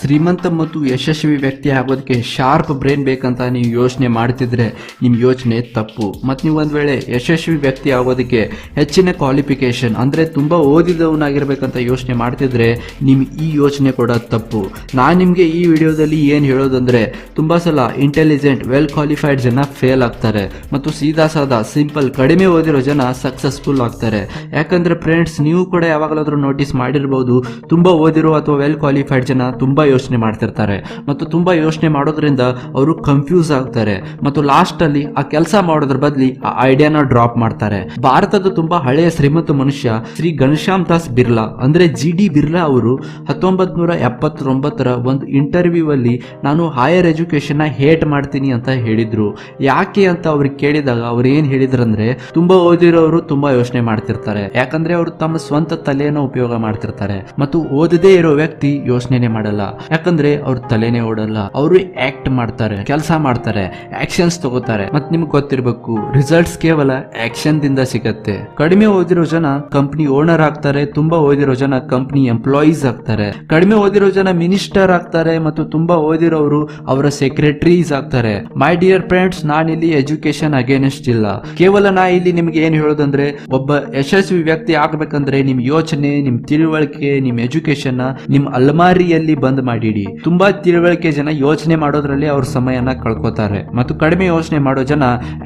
ಶ್ರೀಮಂತ ಮತ್ತು ಯಶಸ್ವಿ ವ್ಯಕ್ತಿ ಆಗೋದಕ್ಕೆ ಶಾರ್ಪ್ ಬ್ರೈನ್ ಬೇಕಂತ ನೀವು ಯೋಚನೆ ಮಾಡ್ತಿದ್ರೆ ನಿಮ್ಮ ಯೋಚನೆ ತಪ್ಪು. ಮತ್ತು ನೀವು ಒಂದು ವೇಳೆ ಯಶಸ್ವಿ ವ್ಯಕ್ತಿ ಆಗೋದಕ್ಕೆ ಹೆಚ್ಚಿನ ಕ್ವಾಲಿಫಿಕೇಶನ್ ಅಂದರೆ ತುಂಬ ಓದಿದವನಾಗಿರ್ಬೇಕಂತ ಯೋಚನೆ ಮಾಡ್ತಿದ್ರೆ ನಿಮ್ಮ ಈ ಯೋಚನೆ ಕೂಡ ತಪ್ಪು. ನಾನು ನಿಮಗೆ ಈ ವಿಡಿಯೋದಲ್ಲಿ ಏನು ಹೇಳೋದಂದ್ರೆ, ತುಂಬ ಸಲ ಇಂಟೆಲಿಜೆಂಟ್ ವೆಲ್ ಕ್ವಾಲಿಫೈಡ್ ಜನ ಫೇಲ್ ಆಗ್ತಾರೆ ಮತ್ತು ಸೀದಾ ಸಾದಾ ಸಿಂಪಲ್ ಕಡಿಮೆ ಓದಿರೋ ಜನ ಸಕ್ಸಸ್ಫುಲ್ ಆಗ್ತಾರೆ. ಯಾಕಂದ್ರೆ ಫ್ರೆಂಡ್ಸ್, ನೀವು ಕೂಡ ಯಾವಾಗಲಾದ್ರೂ ನೋಟಿಸ್ ಮಾಡಿರ್ಬೋದು, ತುಂಬಾ ಓದಿರೋ ಅಥವಾ ವೆಲ್ ಕ್ವಾಲಿಫೈಡ್ ಜನ ತುಂಬಾ ಯೋಚನೆ ಮಾಡ್ತಿರ್ತಾರೆ ಮತ್ತು ತುಂಬಾ ಯೋಚನೆ ಮಾಡೋದ್ರಿಂದ ಅವರು ಕನ್ಫ್ಯೂಸ್ ಆಗ್ತಾರೆ ಮತ್ತು ಲಾಸ್ಟ್ ಅಲ್ಲಿ ಆ ಕೆಲಸ ಮಾಡೋದ್ರ ಬದಲಿ ಆ ಐಡಿಯಾನ ಡ್ರಾಪ್ ಮಾಡ್ತಾರೆ. ಭಾರತದ ತುಂಬಾ ಹಳೆಯ ಶ್ರೀಮಂತ ಮನುಷ್ಯ ಶ್ರೀ ಘನಶ್ಯಾಮ್ ದಾಸ್ ಬಿರ್ಲಾ ಅಂದ್ರೆ GD ಬಿರ್ಲಾ ಅವರು 1979ರ ಒಂದು ಇಂಟರ್ವ್ಯೂ ಅಲ್ಲಿ ನಾನು ಹೈಯರ್ ಎಜುಕೇಶನ್ ಹೇಟ್ ಮಾಡ್ತೀನಿ ಅಂತ ಹೇಳಿದ್ರು. ಯಾಕೆ ಅಂತ ಅವ್ರಿಗೆ ಕೇಳಿದಾಗ ಅವ್ರು ಏನ್ ಹೇಳಿದ್ರಂದ್ರೆ, ತುಂಬಾ ಓದಿರೋರು ತುಂಬಾ ಯೋಚನೆ ಮಾಡ್ತಿರ್ತಾರೆ, ಯಾಕಂದ್ರೆ ಅವರು ತಮ್ಮ ಸ್ವಂತ ತಲೆಯನ್ನು ಉಪಯೋಗ ಮಾಡ್ತಿರ್ತಾರೆ ಮತ್ತು ಓದದೇ ಇರೋ ವ್ಯಕ್ತಿ ಯೋಚನೆ ಮಾಡಲ್ಲ, ಯಾಕಂದ್ರೆ ಅವ್ರ ತಲೆನೇ ಓಡಲ್ಲ. ಅವರು ಆಕ್ಟ್ ಮಾಡ್ತಾರೆ, ಕೆಲಸ ಮಾಡ್ತಾರೆ, ಆಕ್ಷನ್ಸ್ ತಗೋತಾರೆ. ಮತ್ ನಿಮ್ಗೆ ಗೊತ್ತಿರ್ಬೇಕು, ರಿಸಲ್ಟ್ಸ್ ಕೇವಲ ಆಕ್ಷನ್ ದಿಂದ ಸಿಗತ್ತೆ. ಕಡಿಮೆ ಓದಿರೋ ಜನ ಕಂಪನಿ ಓನರ್ ಆಗ್ತಾರೆ, ತುಂಬಾ ಓದಿರೋ ಜನ ಕಂಪನಿ ಎಂಪ್ಲಾಯೀಸ್ ಆಗ್ತಾರೆ. ಕಡಿಮೆ ಓದಿರೋ ಜನ ಮಿನಿಸ್ಟರ್ ಆಗ್ತಾರೆ ಮತ್ತು ತುಂಬಾ ಓದಿರೋರು ಅವರ ಸೆಕ್ರೆಟರೀಸ್ ಆಗ್ತಾರೆ. ಮೈ ಡಿಯರ್ ಫ್ರೆಂಡ್ಸ್, ನಾನಿಲ್ಲಿ ಎಜುಕೇಶನ್ ಅಗೇನೆಸ್ಟ್ ಇಲ್ಲ. ಕೇವಲ ನಾ ಇಲ್ಲಿ ನಿಮ್ಗೆ ಏನ್ ಹೇಳೋದಂದ್ರೆ, ಒಬ್ಬ ಯಶಸ್ವಿ ವ್ಯಕ್ತಿ ಆಗ್ಬೇಕಂದ್ರೆ ನಿಮ್ ಯೋಚನೆ, ನಿಮ್ ತಿಳುವಳಿಕೆ, ನಿಮ್ ಎಜುಕೇಶನ್ ನಿಮ್ ಅಲ್ಮಾರಿಯಲ್ಲಿ ಬಂದ್ ಮಾಡಿಡಿ. ತುಂಬಾ ತಿಳುವಳಿಕೆ ಜನ ಯೋಚನೆ ಮಾಡೋದ್ರಲ್ಲಿ ಅವ್ರ ಸಮಯನ ಕಳ್ಕೊತಾರೆ ಮತ್ತು ಕಡಿಮೆ ಯೋಚನೆ ಮಾಡೋ ಜನ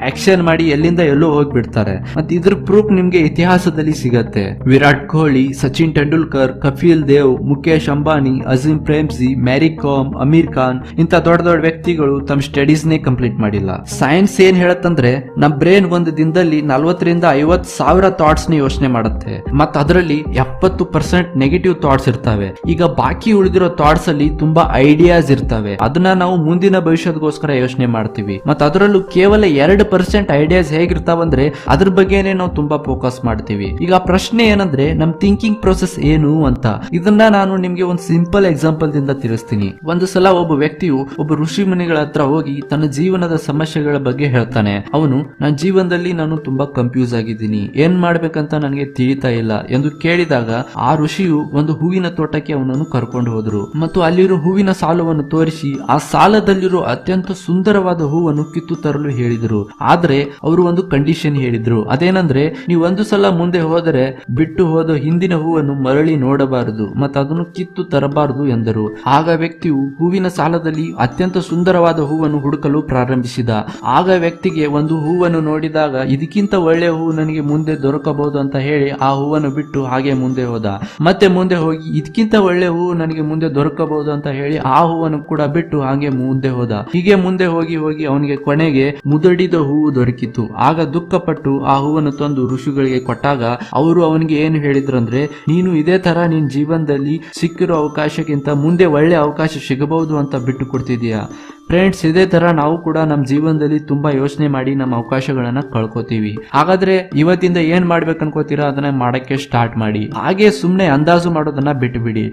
ಆಕ್ಷನ್ ಮಾಡಿ ಎಲ್ಲಿಂದ ಎಲ್ಲೋ ಹೋಗ್ಬಿಡ್ತಾರೆ. ಮತ್ತೆ ಇದ್ರ ಪ್ರೂಫ್ ನಿಮ್ಗೆ ಇತಿಹಾಸದಲ್ಲಿ ಸಿಗತ್ತೆ. ವಿರಾಟ್ ಕೊಹ್ಲಿ, ಸಚಿನ್ ತೆಂಡೂಲ್ಕರ್, ಕಪಿಲ್ ದೇವ್, ಮುಖೇಶ್ ಅಂಬಾನಿ, ಅಜೀಂ ಪ್ರೇಮ್ಜಿ, ಮ್ಯಾರಿ ಕಾಮ್, ಅಮೀರ್ ಖಾನ್ ಇಂತ ದೊಡ್ಡ ದೊಡ್ಡ ವ್ಯಕ್ತಿಗಳು ತಮ್ಮ ಸ್ಟಡೀಸ್ ನೇ ಕಂಪ್ಲೀಟ್ ಮಾಡಿಲ್ಲ. ಸೈನ್ಸ್ ಏನ್ ಹೇಳತ್ತಂದ್ರೆ, ನಮ್ ಬ್ರೈನ್ ಒಂದು ದಿನದಲ್ಲಿ 40ರಿಂದ 50,000 ಥಾಟ್ಸ್ ನ ಯೋಚನೆ ಮಾಡುತ್ತೆ ಮತ್ತು ಅದರಲ್ಲಿ 70% ನೆಗೆಟಿವ್ ಥಾಟ್ಸ್ ಇರ್ತವೆ. ಈಗ ಬಾಕಿ ಉಳಿದಿರೋ ಥಾಟ್ಸ್ ಅಲ್ಲಿ ತುಂಬಾ ಐಡಿಯಾಸ್ ಇರ್ತವೆ, ಅದನ್ನ ನಾವು ಮುಂದಿನ ಭವಿಷ್ಯದಗೋಸ್ಕರ ಯೋಚನೆ ಮಾಡ್ತೀವಿ. ಮತ್ತು ಅದರಲ್ಲೂ ಕೇವಲ 2% ಐಡಿಯಾಸ್ ಹೇಗಿರ್ತಾವಂದ್ರೆ ಅದ್ರ ಬಗ್ಗೆನೆ ನಾವು ತುಂಬಾ ಫೋಕಸ್ ಮಾಡ್ತೀವಿ. ಈಗ ಪ್ರಶ್ನೆ ಏನಂದ್ರೆ, ನಮ್ ಥಿಂಕಿಂಗ್ ಪ್ರೊಸೆಸ್ ಏನು ಅಂತ. ಇದನ್ನ ನಾನು ನಿಮ್ಗೆ ಒಂದು ಸಿಂಪಲ್ ಎಕ್ಸಾಂಪಲ್ ದಿಂದ ತಿಳಿಸ್ತೀನಿ. ಒಂದು ಸಲ ಒಬ್ಬ ವ್ಯಕ್ತಿಯು ಒಬ್ಬ ಋಷಿ ಮುನಿಗಳ ಹತ್ರ ಹೋಗಿ ತನ್ನ ಜೀವನದ ಸಮಸ್ಯೆಗಳ ಬಗ್ಗೆ ಹೇಳ್ತಾನೆ. ಅವನು, ನನ್ನ ಜೀವನದಲ್ಲಿ ನಾನು ತುಂಬಾ ಕನ್ಫ್ಯೂಸ್ ಆಗಿದ್ದೀನಿ, ಏನ್ ಮಾಡ್ಬೇಕಂತ ನನಗೆ ತಿಳಿತಾ ಇಲ್ಲ ಎಂದು ಕೇಳಿದಾಗ ಆ ಋಷಿಯು ಒಂದು ಹೂವಿನ ತೋಟಕ್ಕೆ ಅವನನ್ನು ಕರ್ಕೊಂಡು ಹೋದ್ರು ಮತ್ತು ಅಲ್ಲಿರೋ ಹೂವಿನ ಸಾಲವನ್ನು ತೋರಿಸಿ ಆ ಸಾಲದಲ್ಲಿರೋ ಅತ್ಯಂತ ಸುಂದರವಾದ ಹೂವನ್ನು ಕಿತ್ತು ತರಲು ಹೇಳಿದ್ರು. ಆದ್ರೆ ಅವರು ಒಂದು ಕಂಡೀಷನ್ ಹೇಳಿದ್ರು, ಅದೇನಂದ್ರೆ, ನೀವು ಒಂದು ಸಲ ಮುಂದೆ ಹೋದರೆ ಬಿಟ್ಟು ಹೋದ ಹಿಂದಿನ ಹೂವನ್ನು ಮರಳಿ ನೋಡಬಾರದು ಮತ್ತು ಅದನ್ನು ಕಿತ್ತು ತರಬಾರದು ಎಂದರು. ಆಗ ವ್ಯಕ್ತಿಯು ಹೂವಿನ ಸಾಲದಲ್ಲಿ ಅತ್ಯಂತ ಸುಂದರವಾದ ಹೂವನ್ನು ಹುಡುಕಲು ಪ್ರಾರಂಭಿಸಿದ. ಆಗ ವ್ಯಕ್ತಿಗೆ ಒಂದು ಹೂವನ್ನು ನೋಡಿದಾಗ ಇದಕ್ಕಿಂತ ಒಳ್ಳೆಯ ಹೂವು ನನಗೆ ಮುಂದೆ ದೊರಕಬಹುದು ಅಂತ ಹೇಳಿ ಆ ಹೂವನ್ನು ಬಿಟ್ಟು ಹಾಗೆ ಮುಂದೆ ಹೋದ. ಮತ್ತೆ ಮುಂದೆ ಹೋಗಿ ಇದಕ್ಕಿಂತ ಒಳ್ಳೆ ಹೂವು ನನಗೆ ಮುಂದೆ ದೊರಕಬಹುದು ಅಂತ ಹೇಳಿ ಆ ಹೂವನ್ನು ಕೂಡ ಬಿಟ್ಟು ಹಾಗೆ ಮುಂದೆ ಹೋದ. ಹೀಗೆ ಮುಂದೆ ಹೋಗಿ ಹೋಗಿ ಅವನಿಗೆ ಕೊನೆಗೆ ಮುದಡಿದ ಹೂವು ದೊರಕಿತು. ಆಗ ದುಃಖಪಟ್ಟು ಆ ಹೂವನ್ನು ತಂದು ಋಷಿಗಳಿಗೆ ಕೊಟ್ಟಾಗ ಅವರು ಅವನಿಗೆ ಏನು ಹೇಳಿದ್ರಂದ್ರೆ, ನೀನು ಇದೇ ತರ ನಿನ್ ಜೀವನದಲ್ಲಿ ಸಿಕ್ಕಿರೋ ಅವಕಾಶಕ್ಕಿಂತ ಮುಂದೆ ಒಳ್ಳೆ ಅವಕಾಶ ಸಿಗಬಹುದು ಅಂತ ಬಿಟ್ಟು ಕೊಡ್ತಿದೀಯಾ? ಫ್ರೆಂಡ್ಸ್, ಇದೇ ತರ ನಾವು ಕೂಡ ನಮ್ಮ ಜೀವನದಲ್ಲಿ ತುಂಬಾ ಯೋಚನೆ ಮಾಡಿ ನಮ್ಮ ಅವಕಾಶಗಳನ್ನ ಕಳ್ಕೊತೀವಿ. ಹಾಗಾದ್ರೆ ಇವತ್ತಿಂದ ಏನ್ ಮಾಡ್ಬೇಕು ಅನ್ಕೋತೀರಾ ಅದನ್ನ ಮಾಡಕ್ಕೆ ಸ್ಟಾರ್ಟ್ ಮಾಡಿ. ಹಾಗೆ ಸುಮ್ನೆ ಅಂದಾಜು ಮಾಡೋದನ್ನ ಬಿಟ್ಟು ಬಿಡಿ.